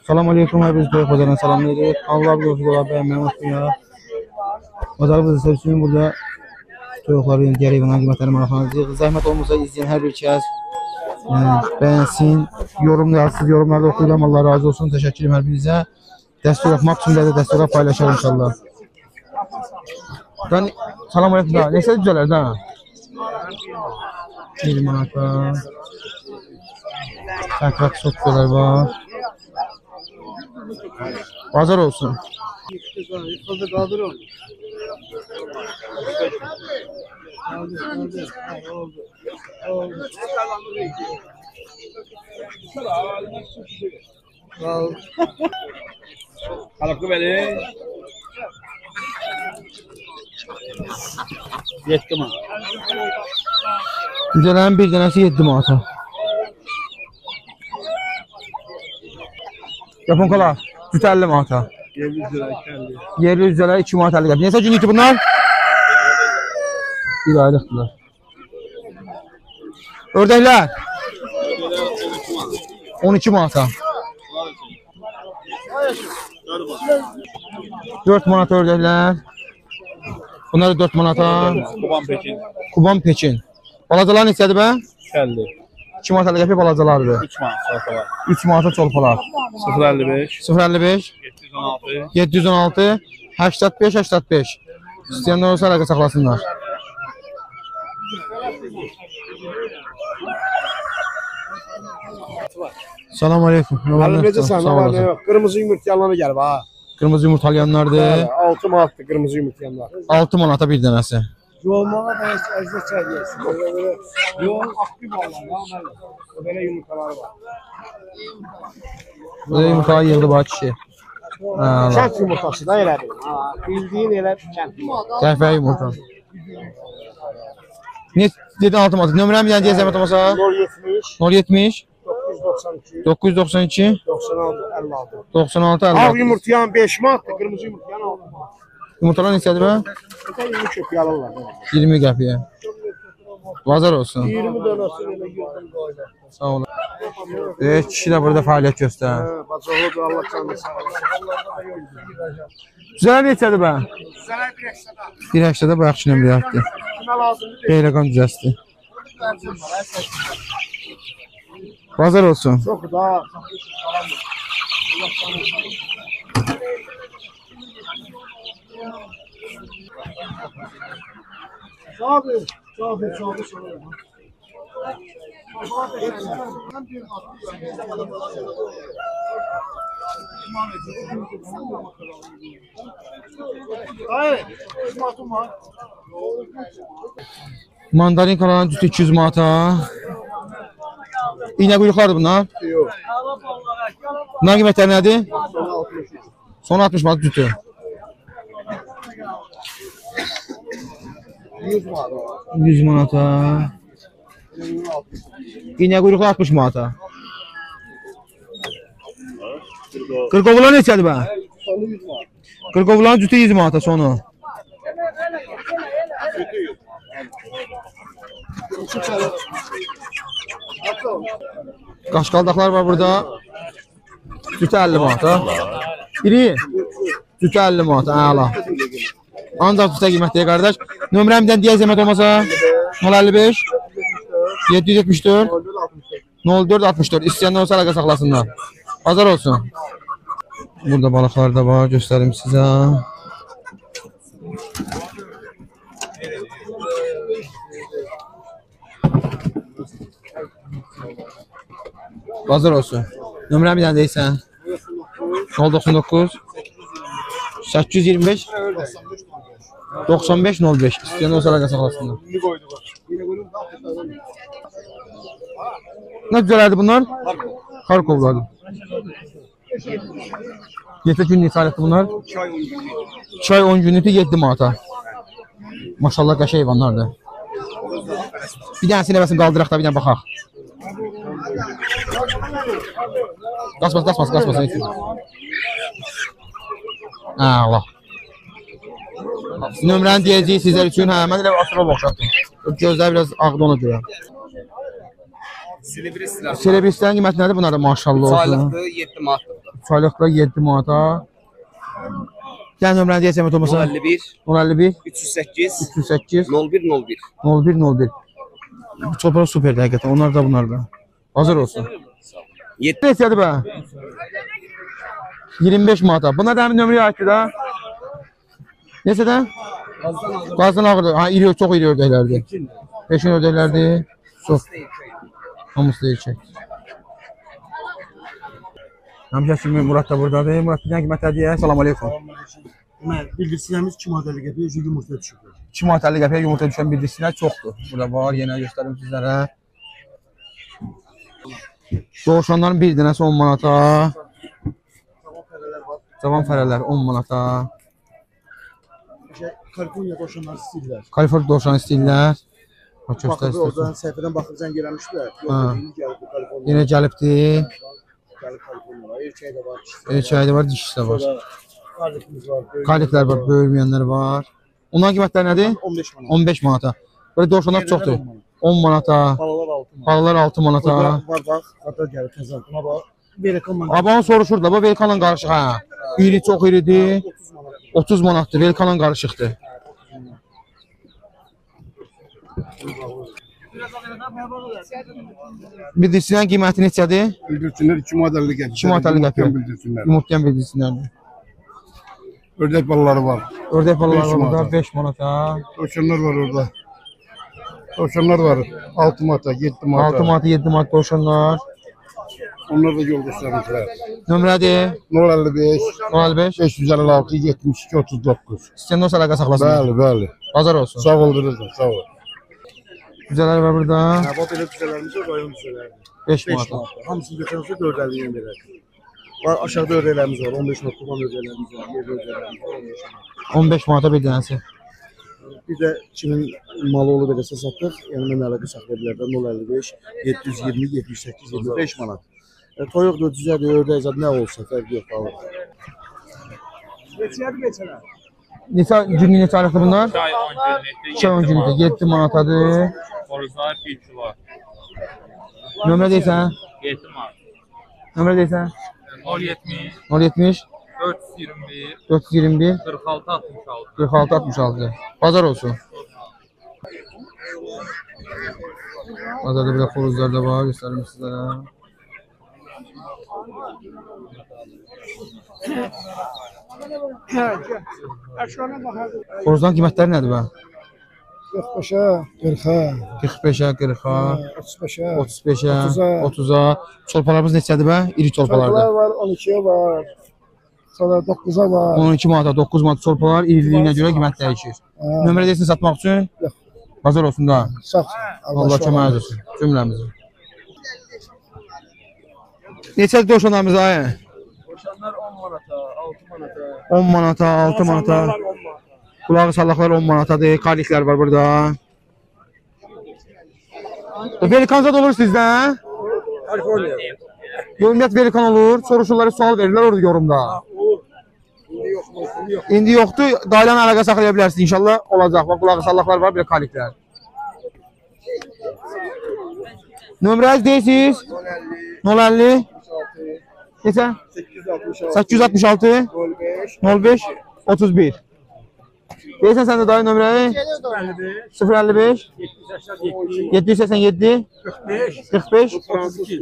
Selamun Aleyküm, hepiniz böyle kocaman selamlayırıq. Allah bilir, beğenmeyi unutmayın. Bazarımızı sevsin, burada çocukların geri buna qiymətləri maraqlanacaq. Zəhmət olmasa izleyen her bir kəs beğensin, yorum yazsın, yorumlarda okuyuram. Allah razı olsun, teşekkür ederim her birinizə. Dəstək olmaq üçün də dəstək paylaşalım inşallah. Selamun Aleyküm da, neyse güzeller da. 1 manata. Takrat çok güzeller var. Pazar olsun. Kalıklı beni. Yetti mi? Güzelerin bir tanesi 7 manata. Yaponkalar, cüt 50 manata. Yerli üzələr 2 manat 50 qəpik. Neçə günlükdür bunlar? Bir aylıqdırlar. Ördəklər? 12 manata. 4 manat ördəklər. Bunlar da 4 manata. Kuban Pekin. Kuban Pekin. Balacalar neçədir bə? 50. 2 manat 50 qəpik balacalardır. 3 manat salatalar. 3 manata çolpalar. 055. 055. 716. 716 85 85. İsteyenler olsa əlaqə saxlasınlar. Salam aleyküm. Necəsən? Nə var, nə yox? Qırmızı yumurtayanlar gəlib ha. Qırmızı yumurtalayanlardır. 6 manatdır qırmızı yumurtayanlar. 6 manata bir dənəsi. Yolmağa da əzizə çəkirsən. Yol aktiv olanlar, belə yumurtaları var. Burada yumurtalar yığılıb ha kişi. Kənd yumurtası da elədir. Bildiyin elə kənd yumurtası. Qəhvə yumurta. Ne dedin 6 manat? Nömrəm bir dənə deyə zəhmət olmasa? 070 070 992 96 56. 96 Ağ 56. yumurtayan 5 manatdır, qırmızı yumurtayan 6 manat. Yumurtalar neçədir bə? Ötən 20 köpüyü alırlar. 20 qəpiyə. Bazar olsun. 20 dönəsin elə yoldan qoyacaq. Sağ olun. Kişi də burada fəaliyyət göstərir. Bacalıdır, Allah canını sağ olsun. Güzələr neçədir bə? Güzələr 180'da. 180-də bu yaxşı nömrəyətdir. Kimə lazımdır? Qeyrəqan düzəsdir. Bazar olsun. Çok da. Abi, abi. Hayır, Mandarin kalan cütü 200 manata. İğne kuyruklardır bunlar. Yok. Bunlar qiymətləri nədir? Son 60 manat cütü. 100 manata. İğne kuyruklu 60 manata. Qırqovlar neçədir bə? Qırqovların cütü 100 manata sonu. Qaşqaldaqlar var burada. Cütü 50 manata. Biri cütü 50 manata. Əla. Ancaq cütə qiymətliyə qardaş. Nömrəmdən deyə zəhmət olmasa 055 774 04 64. İstəyənlər olsa əlaqə saxlasınlar. Bazar olsun. Burada balıqlar da var. Göstərim sizə. Bazar olsun. Nömrəm bir dənə deyirsən. 099 825 95 05. İstəyən olsa əlaqə saxlasınlar. Nə güzələrdir bunlar? Xarkovlardır. Neçə günlük tarixdir bunlar? 2 ay 10 günlükdür 7 manata. Maşallah qəşəng heyvanlardır. Bir dənəsini nəvəsini qaldıraq da bir dənə baxaq. Qasmasın. Allah. Nömrəni deyəcəyik sizlər üçün. Mən elə astrolog oxşatdım. Gözləri biraz ağdı ona görə. Silibrislər. Silibrislərin qiyməti nədir? Bunlar da maşallah olsun. Saylıqdır 7 manatdır. Çaylıqlar 7 manata. Gəl nömrəni deyəcəm olmasa. 051 051 308 308 01 01. 0101. Bu çolplar superdir həqiqətən. Onlar da bunlar da. Hazır olsun. 7 Neçədir bə? 25 manata. Buna da həmin nömrəyə aiddir da. Neçədən? Qazdan ağırdır. Ha, iri, çox iri ördəklərdir. 5 ördəklərdir. Çox. Hamısı da erkək. Həmişə kimi Murad da buradadır. Murad bir dənə qiymətlər deyək. Salam aleykum. Bildirsinəmiz 2 manat 50 qəpiyə yumurta düşübdür. 2 manat 50 qəpiyə yumurta düşən bildirsinlər çoxdur. Burada var, yenə göstərim sizlərə. Doğuşanların bir dənəsi 10 manata. Cavan fərələr 10 manata. Kaliforniya doşanlar istəyirlər. Kaliforniya doğuşan istəyirlər. Bax, göstər Oradan istəyirlər. səhifədən baxıb zəng eləmişdilər. Ha. Kaliforniya. Yenə gəlibdir. Gəlib Kaliforniya. Erkək də var. Erkəyi də var, dişisi də var. Kardeşimiz var. Kaliklər var, böyüməyənlər var. Onların qiymətləri nədir? 15 manat. 15 manata. Böyle doşanlar çoxdur. 10 manata. Balalar 6 manat. Balalar 6 manata. Burada var bax. Hatta gəlib təzən. Buna bax. Velkanla Aban soruşur da, bu velkanla qarışıq ha. İri çox iridir. 30 manat. 30 manatdır, velkanla qarışıqdır. Bildirsinlər qiyməti neçədir? Bildirsinler 2 manat 50 qəpik. 2 manat 50 qəpik. Bildirsinler. Yumurtlayan bildirsinlərdir. Ördək balaları var. Ördək balaları 5 var burada, manata. 5 manata. Tavşanlar var orada. Tavşanlar var. 6 manata, 7 manata. 6 manata, 7 manata doşanlar. Onlar da yoldaşlarımızlar. Nömrədir 055 055 556 72 39. İstəyən olsa əlaqə saxlasın. Bəli, bəli. Bazar olsun. Sağ ol Rıza, sağ ol. Güzələr var burada. Ha bax belə düzələrimiz var, rayon düzələri. 5 5 manata. manat. Hamısını götürürsə 450-yə verər. Var aşağıda ördəklərimiz var. 15 manat tutan ördəklərimiz var. Yer ördəklərimiz var. 15 manat. 15 manata bir dənəsi. Bir də kimin malı olub eləsə satır, yəni mən əlaqə saxlaya bilərəm 055 720 78 25 manat. Toyuq da düzədir, ördək zad nə olsa fərqi yox alır. Neçədir beçələr? Neçə günlük neçə aylıqdır bunlar? 2 ay 10 günlükdə 2 10 günlükdə 7 manatadır. Horuzlar 1 kilo. Nömrə deyirsən? 7 manat. Nömrə deyirsən? 070 070 421 421 46 66. 46 66. Bazar olsun. Bazarda bir de xoruzlar da var, göstərim sizlərə. Xoruzdan qiymətləri nədir bə? 45-ə, 40-a, 45-ə, 40-a, 35-ə, 35-ə, 30-a. 30-a. Çolpalarımız neçədir bə? İri çolpalardır. var, 12-yə var. Sonra 9-a var. 12 manata, 9 manata çolpalar iriliyinə görə qiymət dəyişir. Nömrə deyirsin satmaq üçün? Yox. Bazar olsun da. Sağ ol. Allah kömək olsun cümləmizi. Neçədir doşanlarımız ayı? Koşanlar 10 manata, 6 manata. 10 manata, 6 manata. Qulağı sallaqlar 10 manatadır. Karliklər var burada. Velikanza da olur sizdə? Kaliforniya. Ümumiyyət velikan olur. Soruşurlar, sual verirlər orada yorumda. İndi yoxdur. Dayılan əlaqə saxlaya bilərsiniz. İnşallah olacaq. Bax, qulağı sallaqlar var, bir də karliklər. Nömrəniz deyirsiniz? 050 Neçə? 866 05 31. Deyirsən sən də dayı nömrəni? 055 787 45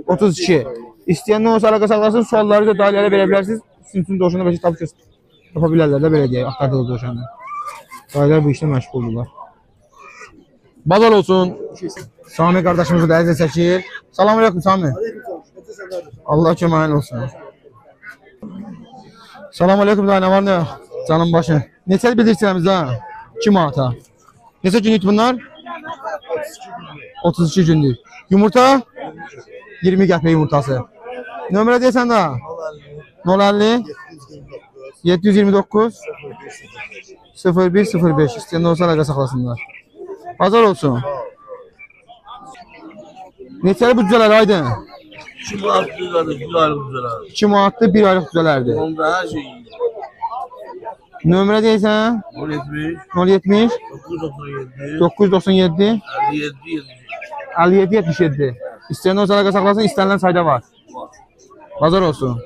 32. İstəyən olsa əlaqə saxlasın, sualları da dayılara verə bilərsiniz. Sizin üçün doşanda bəşə tapı yapa bilərlər də belə deyək, axtardığı doşanda. Dayılar bu işlə məşğuldurlar. Bazar olsun. Sami qardaşımızı da əziz çəkir. Salam aleyküm Sami. Allah köməyin olsun. Salam aleyküm da nə var nə? Canım başı. Neçəli bildirsinəmiz ha? 2 manata. Neçə günlük bunlar? 32 günlük. Yumurta? 20 qəpik yumurtası. Nömrə deyəsən də? 050 729 0105. İstəyəndə olsa əlaqə saxlasınlar. Bazar olsun. Neçəli bu cüzələr Aydın? 2 manat düzəlir, 1 aylıq düzəlir. 2 manatlı 1 aylıq cüzələrdir. Onda hər şey iyi. Nömrə deyəsən? 070 070 997 997 57 57 77. İstəyən olsa əlaqə saxlasın, istənilən sayda var. Bazar olsun.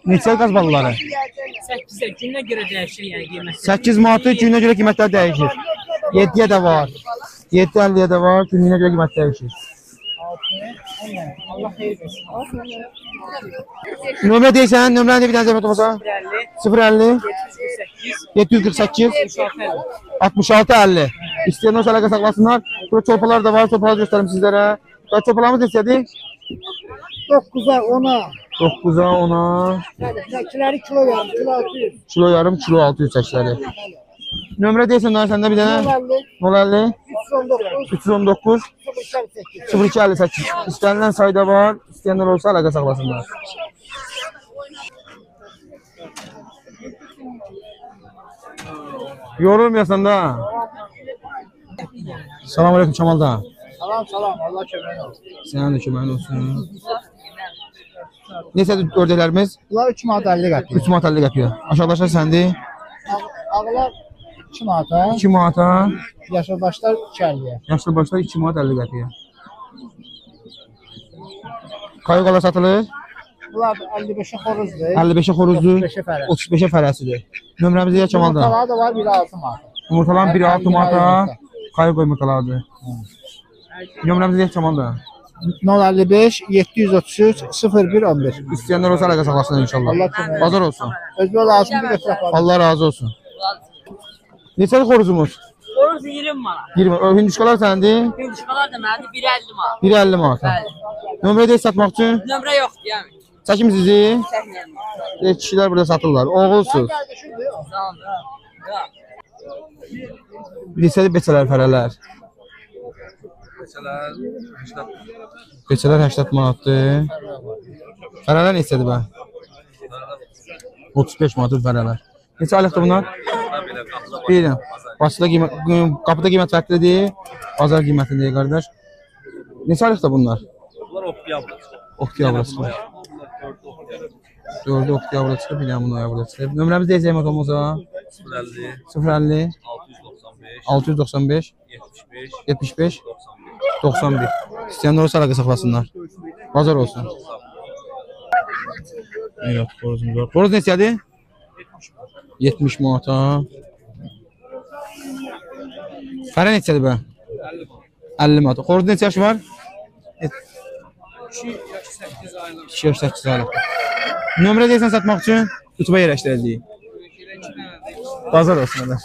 Neçə qaz balaları? 8-ə günə görə dəyişir yəni qiyməti. 8 manatı gününə görə qiymətlər dəyişir. 7-yə də var. 7.50-yə də var, gününə görə qiymət dəyişir. Allah xeyir versin. Nömrə deyirsən, nömrəni bir dənə zəhmət olmasa? 050 748 66 50. İstəyən olsa əlaqə saxlasınlar. Burada çorpalar da var, çorpaları göstərim sizlərə. Daha çorpalarımız neçədir? 9'a 10'a. 9'a 10'a. Çekileri kilo yarım, kilo 600. Kilo yarım, kilo 600 çəkləri. Nömrə deyirsən daha səndə bir dənə? 050 319 0258. İstənilən sayda var. İstəyənlər olsa əlaqə saxlasınlar. Yorulmayasan da. Salam aleyküm Kemal da. Salam, Allah köməyin olsun. Sənin də köməyin olsun. Neçədir ördəklərimiz? Bunlar 3 manat 50 qəpiyə. 3 manat 50 qəpiyə. Aşağıdaşlar səndir? Ağlar 2 manata, 2 manata. yaşılbaşlar 2.50-yə. Yaşlı başlar 2 manat 50 qəpiyə. Kayıqalar satılır. Bunlar 55'e xoruzdur. 55'e xoruzdur. 35'e fərəz. 35'e fərəsidir. Nömrəmizi deyə Kemalda. Yumurtaları da var, biri 6 manat. Yumurtaların biri 6 manata. Kayıq yumurtalardır. Nömrəmizi deyə Kemalda. 055 733 01 11. İstəyənlər olsa əlaqə saxlasın inşallah. Allah kömək. Bazar olsun. Özbə lazım bir götürək var. Allah razı olsun. Neçədir xoruzumuz? Orası 20 manat. 20. Hündüşkalar səndir? Hündüşkalar da məndir 1.50 manat. 1.50 manata. Nömrə deyə satmaq üçün Nömrə yoxdur yəni. çəkim sizi. Çəkməyəm. Kişilər burada satırlar. Oğulsuz. Sağ ol. Neçədir beçələr, fərələr? Beçələr 80 manatdır. Fərələr neçədir bə? 35 manatdır fərələr. Neçə aylıqdır bunlar? Bilirəm. Qapıda qiymət fərqlidir. Bazar qiymətindir qardaş. Neçə aylıqdır bunlar? Bunlar oktyabr. Oktyabr çıxır. 4-ü oktyabr çıxır, bir dənə bunu noyabr çıxır. Nömrəmiz deyəcək zəhmət olmasa? 050 695 75 91. İstəyənlər olsa əlaqə saxlasınlar. Bazar olsun. Evet, xoruzumuz var. Xoruz neçədir? 70 manata. Fərə neçədir bə? 50 manata. Xoruz neçə yaşı var? 2 yaş 8 aylıq. Nömrə deyirsən satmaq üçün YouTube'a yerləşdirəcəyik. Bazar olsun.